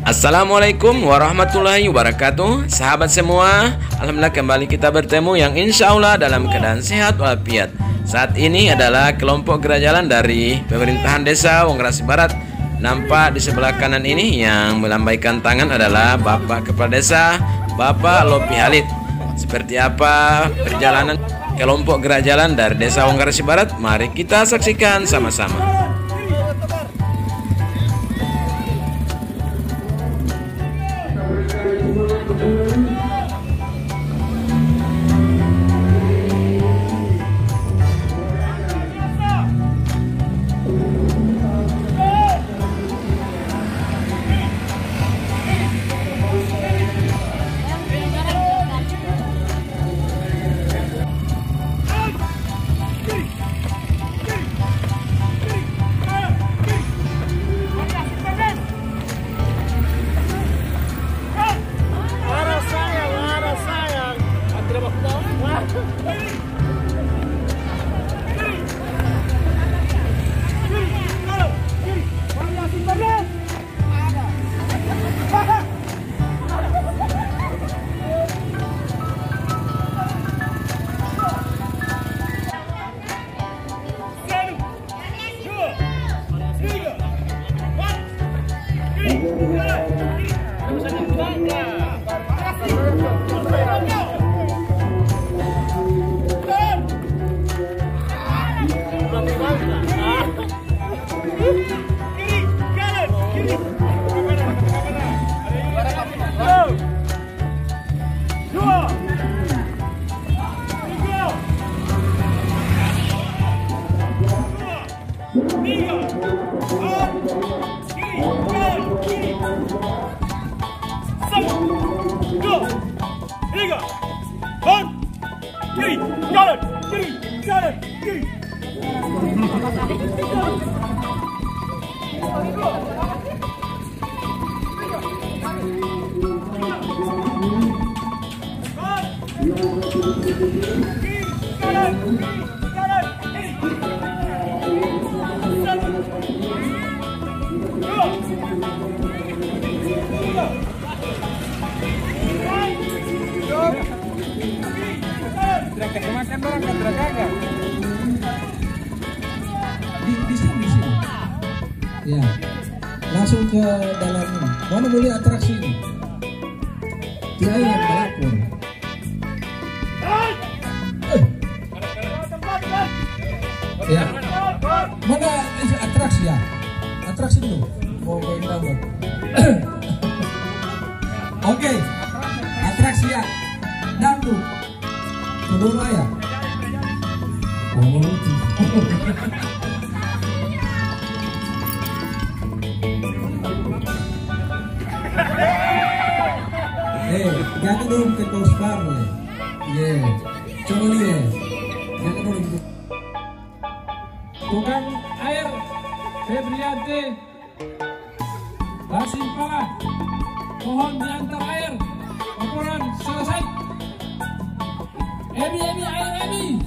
Assalamualaikum warahmatullahi wabarakatuh. Sahabat semua, alhamdulillah kembali kita bertemu yang insya Allah dalam keadaan sehat walafiat. Saat ini adalah kelompok gerak jalan dari pemerintahan desa Wongrasi Barat. Nampak di sebelah kanan ini yang melambaikan tangan adalah Bapak Kepala Desa, Bapak Lopi Halid. Seperti apa perjalanan kelompok gerak jalan dari desa Wongrasi Barat? Mari kita saksikan sama-sama. Di sini. Ya, langsung ke dalam ini. Mana boleh atraksi ini? Dia yang melapor. Ya, mana atraksi ya? Atraksi dulu. Mau main apa? Oke, atraksi ya. Dangdut. Kedua ya. Oh, jangan dulu ke Tosbar ya. Coba lihat. Jangan dulu. Tukang air Febriante Basimpala, mohon diantar air. Laporan selesai. Emi, air Emi.